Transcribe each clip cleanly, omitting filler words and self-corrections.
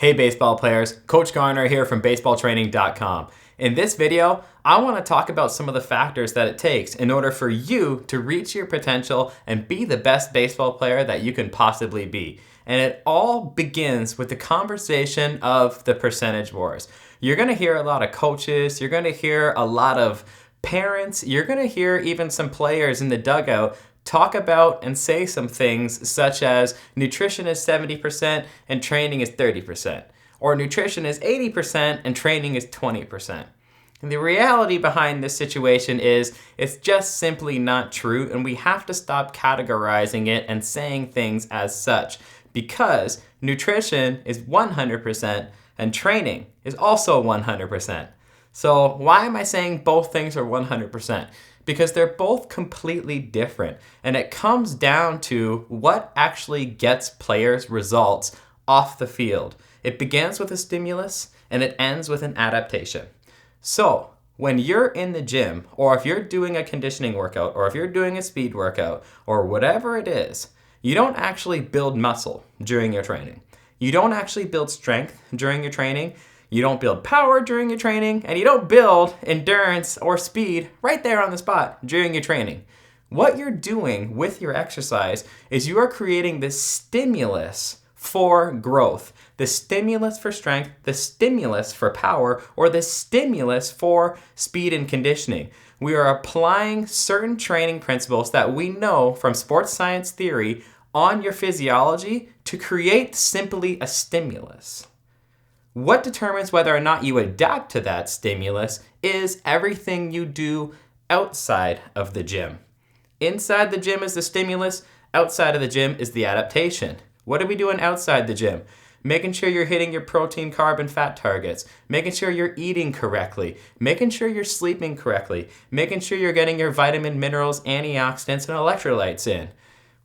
Hey baseball players, Coach Garner here from baseballtraining.com. In this video, I want to talk about some of the factors that it takes in order for you to reach your potential and be the best baseball player that you can possibly be. And it all begins with the conversation of the percentage wars. You're going to hear a lot of coaches, you're going to hear a lot of parents, you're going to hear even some players in the dugout talk about and say some things such as nutrition is 70% and training is 30%, or nutrition is 80% and training is 20%. And the reality behind this situation is it's just simply not true, and we have to stop categorizing it and saying things as such, because nutrition is 100% and training is also 100%. So why am I saying both things are 100%? Because they're both completely different, and it comes down to what actually gets players results off the field. It begins with a stimulus and it ends with an adaptation. So when you're in the gym, or if you're doing a conditioning workout, or if you're doing a speed workout, or whatever it is, you don't actually build muscle during your training. You don't actually build strength during your training. You don't build power during your training, and you don't build endurance or speed right there on the spot during your training. What you're doing with your exercise is you are creating this stimulus for growth, the stimulus for strength, the stimulus for power, or the stimulus for speed and conditioning. We are applying certain training principles that we know from sports science theory on your physiology to create simply a stimulus. What determines whether or not you adapt to that stimulus is everything you do outside of the gym. Inside the gym is the stimulus, outside of the gym is the adaptation. What are we doing outside the gym? Making sure you're hitting your protein, carb, and fat targets, making sure you're eating correctly, making sure you're sleeping correctly, making sure you're getting your vitamin, minerals, antioxidants, and electrolytes in.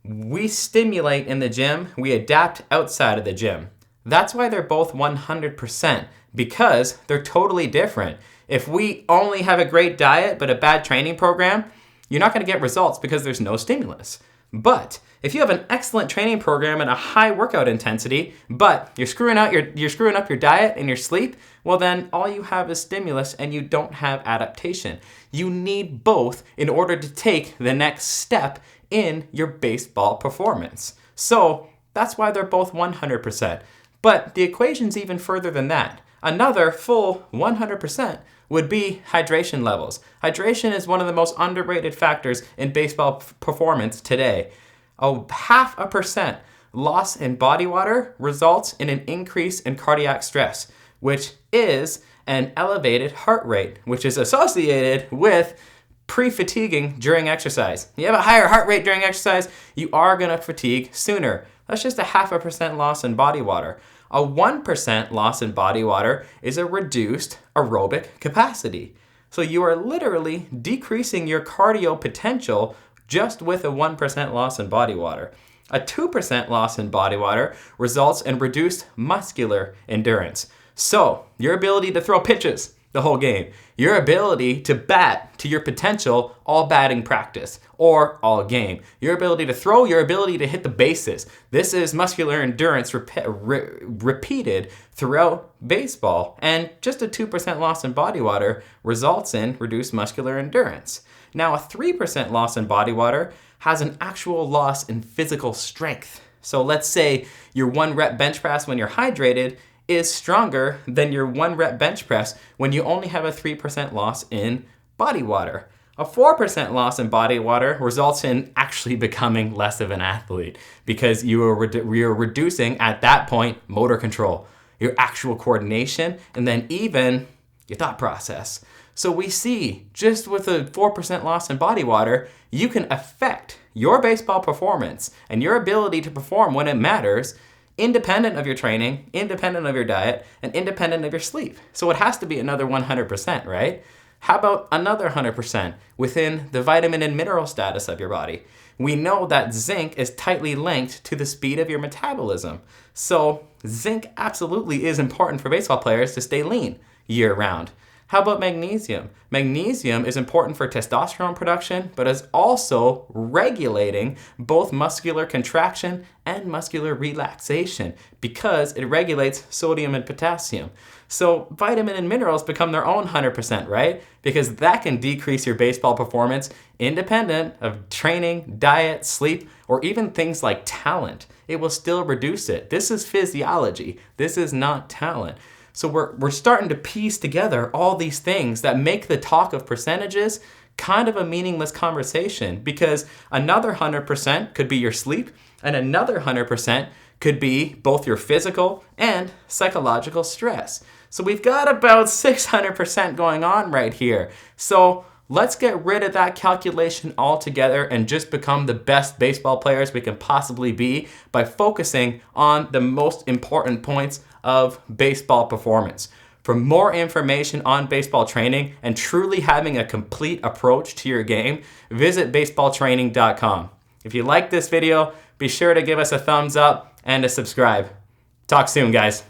We stimulate in the gym, we adapt outside of the gym. That's why they're both 100%, because they're totally different. If we only have a great diet but a bad training program, you're not going to get results because there's no stimulus. But if you have an excellent training program and a high workout intensity, but you're screwing up your diet and your sleep, well then all you have is stimulus and you don't have adaptation. You need both in order to take the next step in your baseball performance. So that's why they're both 100%. But the equation's even further than that. Another full 100% would be hydration levels. Hydration is one of the most underrated factors in baseball performance today. A 0.5% loss in body water results in an increase in cardiac stress, which is an elevated heart rate, which is associated with pre-fatiguing during exercise. You have a higher heart rate during exercise, you are going to fatigue sooner. That's just a 0.5% loss in body water. A 1% loss in body water is a reduced aerobic capacity. So you are literally decreasing your cardio potential just with a 1% loss in body water. A 2% loss in body water results in reduced muscular endurance. So your ability to throw pitches the whole game, your ability to bat to your potential all batting practice or all game, your ability to throw, your ability to hit the bases. This is muscular endurance repeated throughout baseball, and just a 2% loss in body water results in reduced muscular endurance. Now a 3% loss in body water has an actual loss in physical strength. So let's say your 1 rep bench press when you're hydrated is stronger than your 1 rep bench press when you only have a 3% loss in body water. A 4% loss in body water results in actually becoming less of an athlete because you're reducing at that point motor control, your actual coordination, and then even your thought process. So we see just with a 4% loss in body water, you can affect your baseball performance and your ability to perform when it matters, independent of your training, independent of your diet, and independent of your sleep. So it has to be another 100%, right? How about another 100% within the vitamin and mineral status of your body? We know that zinc is tightly linked to the speed of your metabolism. So zinc absolutely is important for baseball players to stay lean year round. How about magnesium? Magnesium is important for testosterone production, but is also regulating both muscular contraction and muscular relaxation because it regulates sodium and potassium. So vitamin and minerals become their own 100%, right? Because that can decrease your baseball performance independent of training, diet, sleep, or even things like talent. It will still reduce it. This is physiology. This is not talent. So we're starting to piece together all these things that make the talk of percentages kind of a meaningless conversation, because another 100% could be your sleep, and another 100% could be both your physical and psychological stress. So we've got about 600% going on right here. So let's get rid of that calculation altogether and just become the best baseball players we can possibly be by focusing on the most important points of baseball performance. For more information on baseball training and truly having a complete approach to your game, visit baseballtraining.com. If you like this video, be sure to give us a thumbs up and to subscribe. Talk soon, guys.